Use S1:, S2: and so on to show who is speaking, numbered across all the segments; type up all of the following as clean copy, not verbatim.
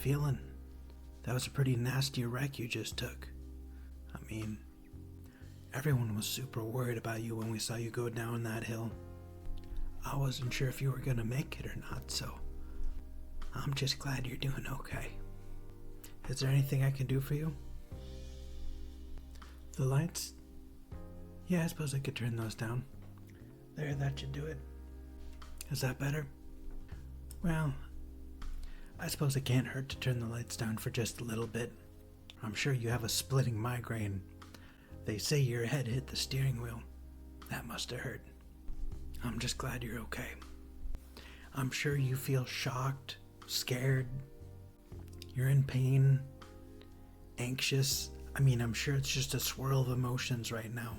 S1: feeling? That was a pretty nasty wreck you just took. I mean, everyone was super worried about you when we saw you go down that hill. I wasn't sure if you were gonna make it or not, so I'm just glad you're doing okay. Is there anything I can do for you? The lights? Yeah, I suppose I could turn those down. There, that should do it. Is that better? Well, I suppose it can't hurt to turn the lights down for just a little bit. I'm sure you have a splitting migraine. They say your head hit the steering wheel. That must have hurt. I'm just glad you're okay. I'm sure you feel shocked, scared. You're in pain, anxious. I'm sure it's just a swirl of emotions right now.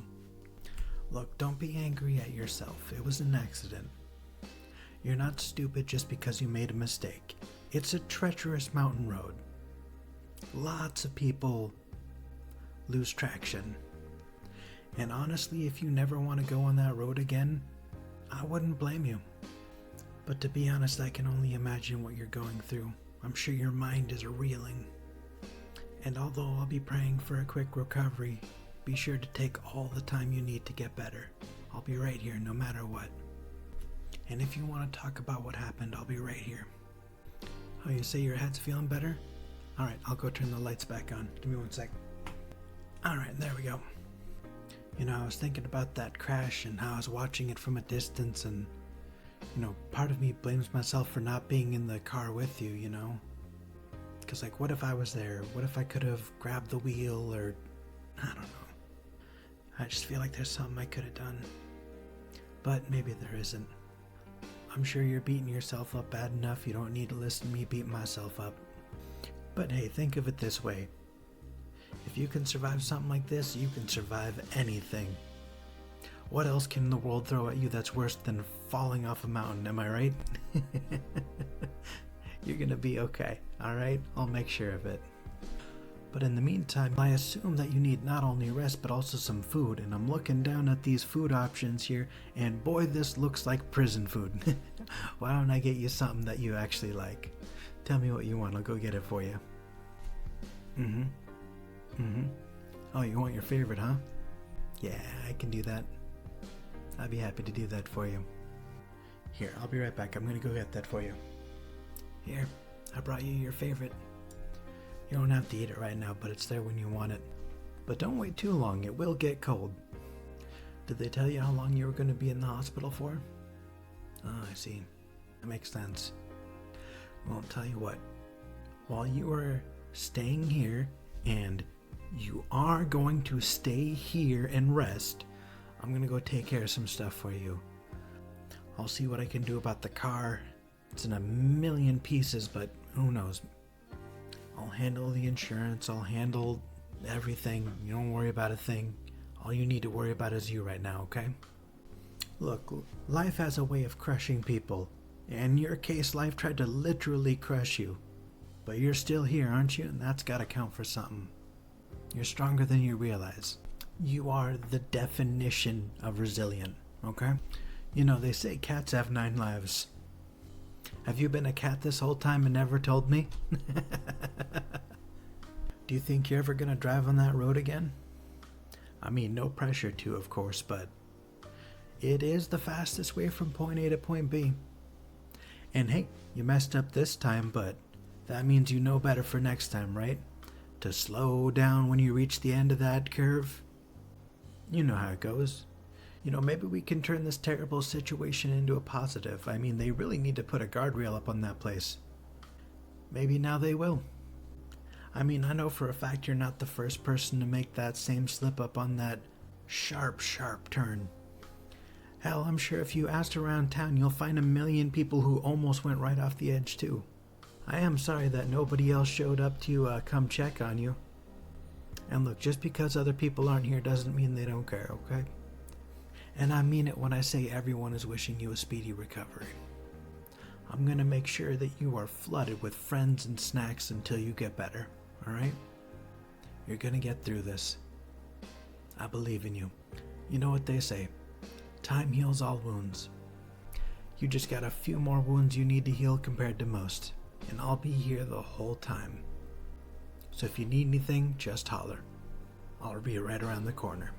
S1: Look, don't be angry at yourself. It was an accident. You're not stupid just because you made a mistake. It's a treacherous mountain road. Lots of people lose traction. And honestly, if you never want to go on that road again, I wouldn't blame you. But to be honest, I can only imagine what you're going through. I'm sure your mind is reeling. And although I'll be praying for a quick recovery, be sure to take all the time you need to get better. I'll be right here no matter what. And if you want to talk about what happened, I'll be right here. Oh, you say your head's feeling better? Alright, I'll go turn the lights back on. Give me one sec. Alright, there we go. I was thinking about that crash and how I was watching it from a distance, and part of me blames myself for not being in the car with you, Because, what if I was there? What if I could have grabbed the wheel, or I don't know. I just feel like there's something I could have done. But maybe there isn't. I'm sure you're beating yourself up bad enough. You don't need to listen to me beat myself up. But hey, think of it this way. If you can survive something like this, you can survive anything. What else can the world throw at you that's worse than falling off a mountain, am I right? You're gonna be okay, alright? I'll make sure of it. But in the meantime, I assume that you need not only rest, but also some food. And I'm looking down at these food options here, and boy, this looks like prison food. Why don't I get you something that you actually like? Tell me what you want, I'll go get it for you. Oh, you want your favorite, huh? Yeah, I can do that. I'd be happy to do that for you. Here, I'll be right back. I'm gonna go get that for you. Here, I brought you your favorite. You don't have to eat it right now, but it's there when you want it. But don't wait too long, it will get cold. Did they tell you how long you were going to be in the hospital for? Oh, I see. That makes sense. Well, I'll tell you what. While you are staying here, and you are going to stay here and rest, I'm going to go take care of some stuff for you. I'll see what I can do about the car. It's in a million pieces, but who knows? I'll handle the insurance, I'll handle everything. You don't worry about a thing. All you need to worry about is you right now, okay? Look, life has a way of crushing people. In your case, life tried to literally crush you. But you're still here, aren't you? And that's gotta count for something. You're stronger than you realize. You are the definition of resilient, okay? They say cats have 9 lives. Have you been a cat this whole time and never told me? Do you think you're ever going to drive on that road again? No pressure to, of course, but it is the fastest way from point A to point B. And hey, you messed up this time, but that means you know better for next time, right? To slow down when you reach the end of that curve. You know how it goes. Maybe we can turn this terrible situation into a positive. They really need to put a guardrail up on that place. Maybe now they will. I know for a fact you're not the first person to make that same slip up on that sharp turn. Hell, I'm sure if you asked around town, you'll find a million people who almost went right off the edge too. I am sorry that nobody else showed up to come check on you. And look, just because other people aren't here doesn't mean they don't care, okay? And I mean it when I say everyone is wishing you a speedy recovery. I'm going to make sure that you are flooded with friends and snacks until you get better, alright? You're going to get through this. I believe in you. You know what they say, time heals all wounds. You just got a few more wounds you need to heal compared to most. and I'll be here the whole time. So if you need anything, just holler. I'll be right around the corner.